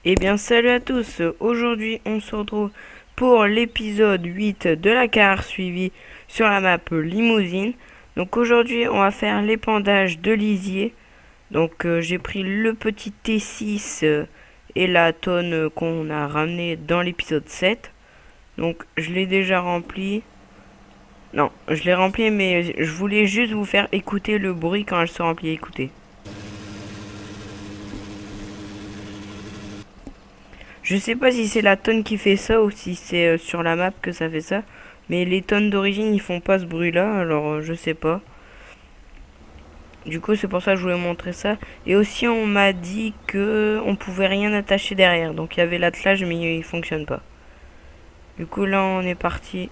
Eh bien salut à tous, aujourd'hui on se retrouve pour l'épisode 8 de la carrière suivie sur la map Limousine. Donc aujourd'hui on va faire l'épandage de lisier. Donc j'ai pris le petit T6 et la tonne qu'on a ramené dans l'épisode 7. Donc je l'ai déjà rempli. Non, je l'ai rempli mais je voulais juste vous faire écouter le bruit quand elle se remplit. Écoutez. Je sais pas si c'est la tonne qui fait ça ou si c'est sur la map que ça fait ça. Mais les tonnes d'origine ils font pas ce bruit là, alors je sais pas. Du coup c'est pour ça que je voulais montrer ça. Et aussi on m'a dit que on pouvait rien attacher derrière. Donc il y avait l'attelage mais il fonctionne pas. Du coup là on est parti.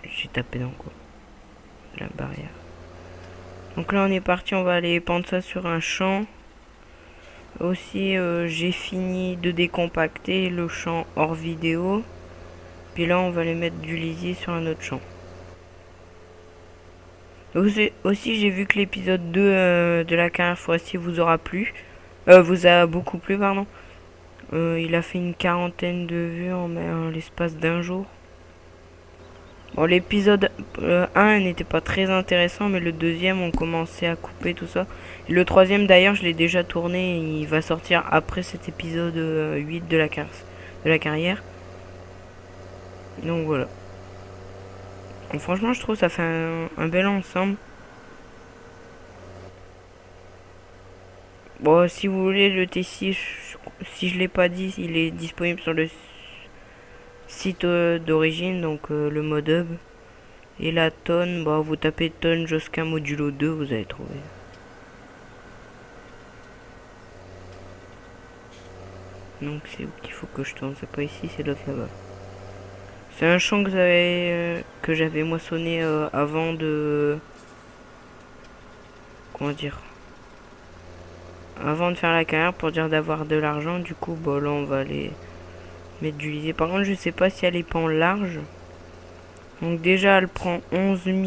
J'ai tapé dans quoi? La barrière. Donc là on est parti, on va aller pendre ça sur un champ. Aussi j'ai fini de décompacter le champ hors vidéo. Puis là, on va aller mettre du lisier sur un autre champ. Aussi, j'ai vu que l'épisode 2 de la carrière forestier vous aura plu. Vous a beaucoup plu, pardon. Il a fait une quarantaine de vues en l'espace d'un jour. Bon, l'épisode 1 n'était pas très intéressant, mais le deuxième, on commençait à couper tout ça. Et le troisième, d'ailleurs, je l'ai déjà tourné. Il va sortir après cet épisode 8 de la carrière. Donc voilà. Donc, franchement, je trouve que ça fait un bel ensemble. Bon, si vous voulez, le T6, si je l'ai pas dit, il est disponible sur le site d'origine, donc le mode hub. Et la tonne, bah, vous tapez tonne Josquin modulo 2, vous allez trouver. Donc c'est où qu'il faut que je tourne, c'est pas ici, c'est l'autre là-bas. C'est un champ que j'avais moissonné avant de... Comment dire? Avant de faire la carrière pour dire d'avoir de l'argent, du coup, bah là on va aller mettre du lisier. Par contre, je sais pas si elle est pas en large. Donc déjà, elle prend 11 000...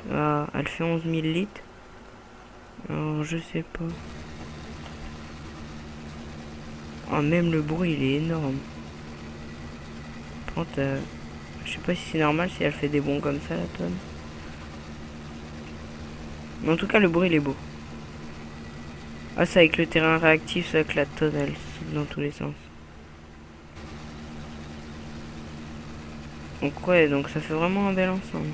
elle fait 11 000 litres. Alors, je sais pas. Ah, même le bruit, il est énorme. Par contre, je sais pas si c'est normal si elle fait des bonds comme ça, la tonne. Mais en tout cas, le bruit, il est beau. Ah, c'est avec le terrain réactif, c'est que la tonne, elle saute dans tous les sens. Donc ouais, donc ça fait vraiment un bel ensemble.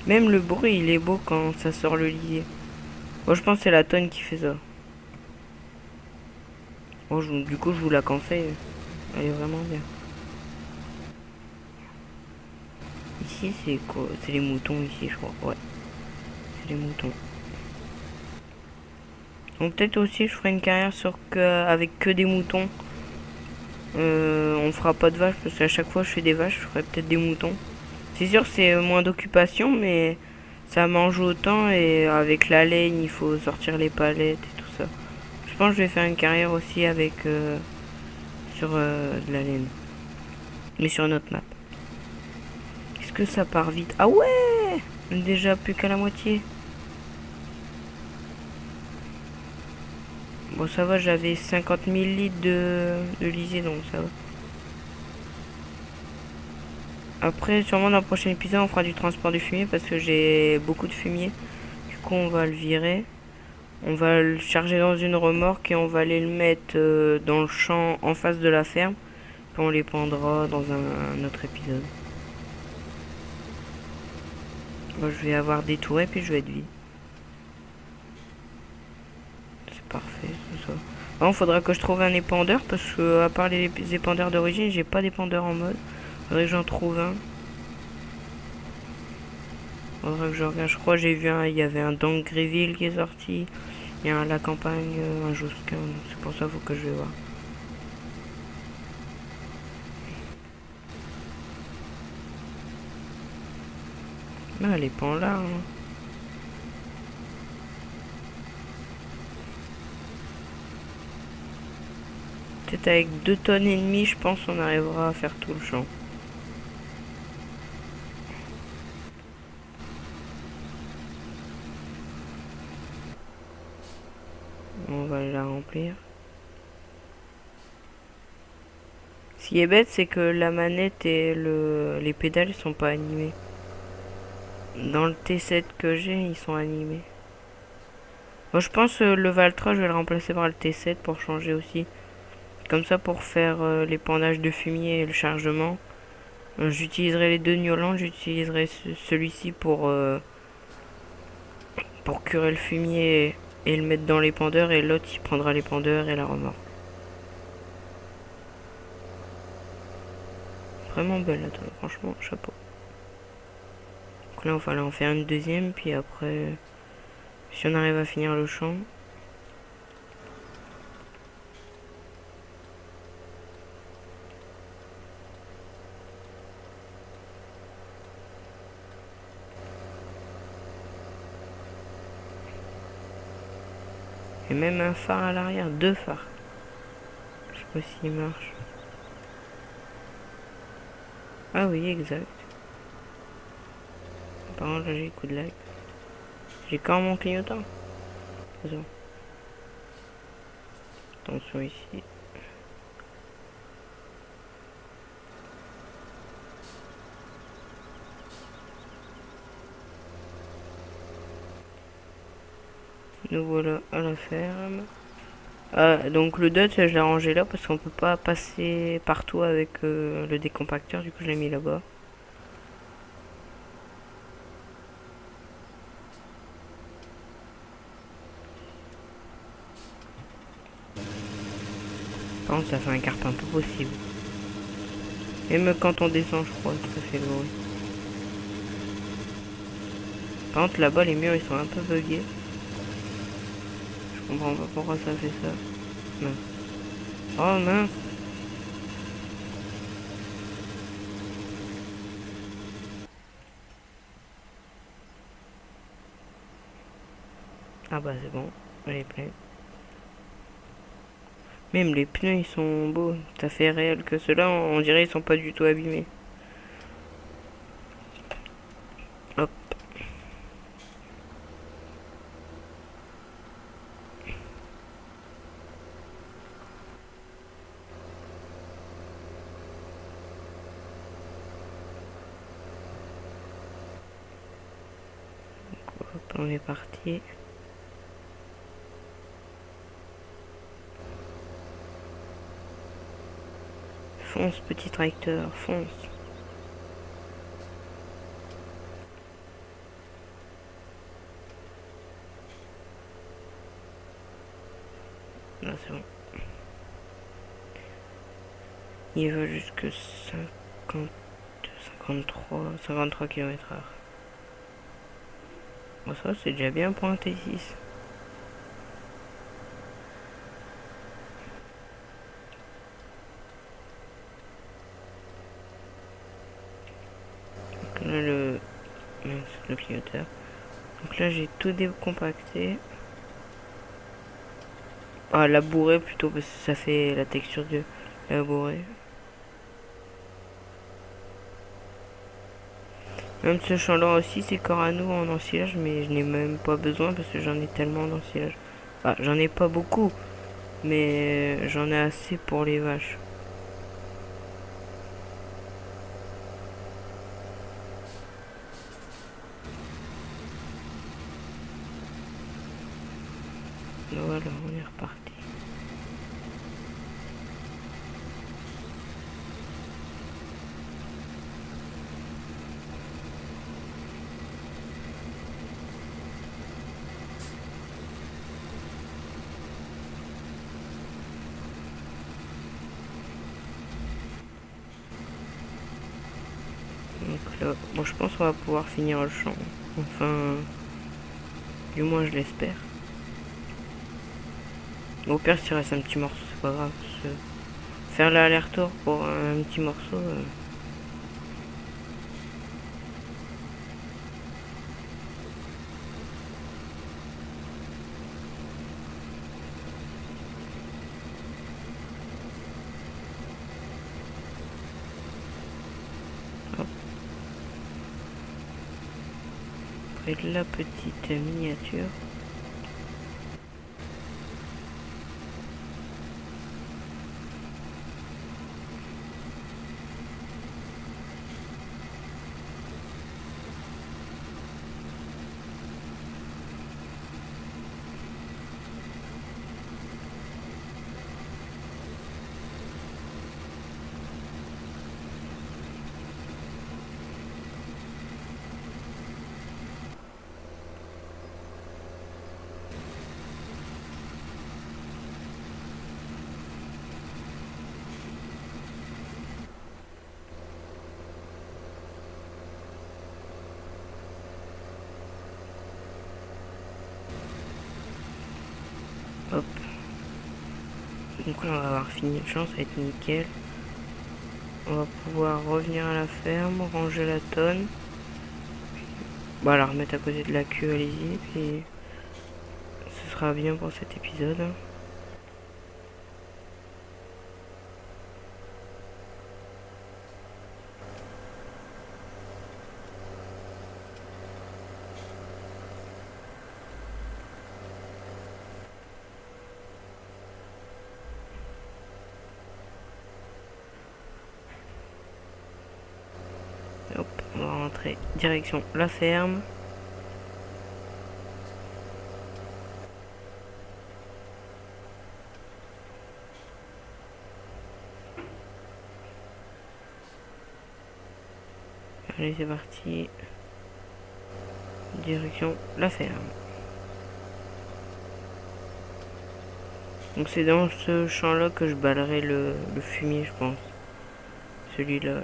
Même le bruit, il est beau quand ça sort le lisier. Bon, je pense que c'est la tonne qui fait ça. Bon, du coup, je vous la conseille. Elle est vraiment bien. Ici, c'est quoi? C'est les moutons ici, je crois. Ouais, c'est les moutons. Donc peut-être aussi, je ferai une carrière avec que des moutons. On fera pas de vaches parce qu'à chaque fois, je fais des vaches, je ferai peut-être des moutons. C'est sûr, c'est moins d'occupation, mais ça mange autant et avec la laine, il faut sortir les palettes et tout ça. Je pense que je vais faire une carrière aussi avec sur de la laine, mais sur une autre map. Est-ce que ça part vite? Ah ouais, déjà plus qu'à la moitié. Bon, ça va, j'avais 50 000 litres de lisier, donc ça va. Après, sûrement dans le prochain épisode, on fera du transport du fumier parce que j'ai beaucoup de fumier. Du coup, on va le virer. On va le charger dans une remorque et on va aller le mettre dans le champ en face de la ferme. Puis on les pendra dans un autre épisode. Moi, je vais avoir des tours et puis je vais être vide. C'est parfait, tout ça. Bon, faudra que je trouve un épandeur parce que à part les épandeurs d'origine, j'ai pas d'épandeur en mode. Faudrait que j'en trouve un. Faudrait que je regarde. Je crois que j'ai vu il y avait un Dangréville qui est sorti. Il y a un La Campagne, un Josquin. C'est pour ça qu'il faut que je vais voir. Mais elle est pas en large. Hein. Peut-être avec 2 tonnes et demie, je pense on arrivera à faire tout le champ. On va aller la remplir. Ce qui est bête, c'est que la manette et les pédales sont pas animées. Dans le T7 que j'ai, ils sont animés. Moi, je pense le Valtra, je vais le remplacer par le T7 pour changer aussi. Comme ça, pour faire l'épandage de fumier et le chargement, j'utiliserai les deux Newland. J'utiliserai celui-ci pour curer le fumier et le mettre dans l'épandeur, et l'autre, il prendra l'épandeur et la remorque. Vraiment belle, là, franchement, chapeau. Donc là, on va aller en faire une deuxième, puis après, si on arrive à finir le champ. Et même un phare à l'arrière, deux phares. Je sais pas s'il marche. Ah oui, exact. Par contre, là, j'ai coup de lag. J'ai quand mon clignotant. Attention ici. Nous voilà à la ferme. Donc le Dutch, je l'ai rangé là parce qu'on peut pas passer partout avec le décompacteur. Du coup, je l'ai mis là-bas. Par contre, ça fait un carpe un peu possible. Même quand on descend, je crois, ça fait le bruit. Par contre, là-bas, les murs, ils sont un peu buggés. Je comprends pas pourquoi ça fait ça. Mince. Oh mince. Ah bah c'est bon, elle est pleine. Même les pneus, ils sont beaux. Ça fait réel que ceux-là, on dirait ils sont pas du tout abîmés. Hop. Hop, on est parti. Fonce, petit tracteur, fonce. Là, c'est bon. Il va jusque 53 km/h. Bon, ça, c'est déjà bien pour un T6. Donc là, le clignoteur. Donc là, j'ai tout décompacté. Ah, labouré plutôt, parce que ça fait la texture de labouré. Même ce champ-là aussi, c'est corps à nous en ensilage, mais je n'ai même pas besoin parce que j'en ai tellement d'ensilage. Enfin, j'en ai pas beaucoup, mais j'en ai assez pour les vaches. Voilà, on est reparti. Donc là, bon, je pense qu'on va pouvoir finir le champ. Enfin, du moins je l'espère. Au pire, s'il reste un petit morceau, c'est pas grave. Faire l'aller-retour pour un petit morceau. Hop. Après la petite miniature. Hop. Donc là on va avoir fini le champ, ça va être nickel. On va pouvoir revenir à la ferme, ranger la tonne. Bah la remettre à côté de la queue, allez-y, puis ce sera bien pour cet épisode. Hop, on va rentrer direction la ferme. Allez, c'est parti. Direction la ferme. Donc c'est dans ce champ-là que je balayerai le fumier, je pense. Celui-là.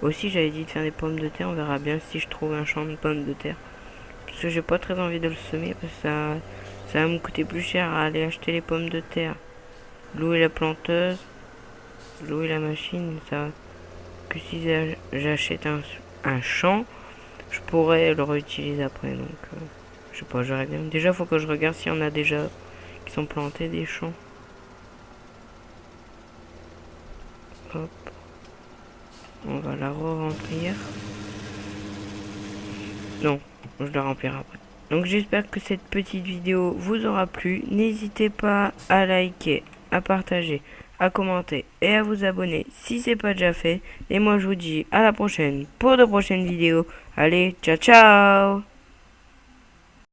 Aussi, j'avais dit de faire des pommes de terre. On verra bien si je trouve un champ de pommes de terre. Parce que j'ai pas très envie de le semer parce que ça va me coûter plus cher à aller acheter les pommes de terre. Louer la planteuse, louer la machine, ça. Que si j'achète un champ, je pourrais le réutiliser après. Donc, je sais pas, j'aurais bien. Déjà, faut que je regarde s'il y en a déjà qui sont plantés des champs. Hop. On va la re-remplir. Non, je la remplirai après. Donc j'espère que cette petite vidéo vous aura plu. N'hésitez pas à liker, à partager, à commenter et à vous abonner si c'est pas déjà fait. Et moi je vous dis à la prochaine pour de prochaines vidéos. Allez, ciao ciao!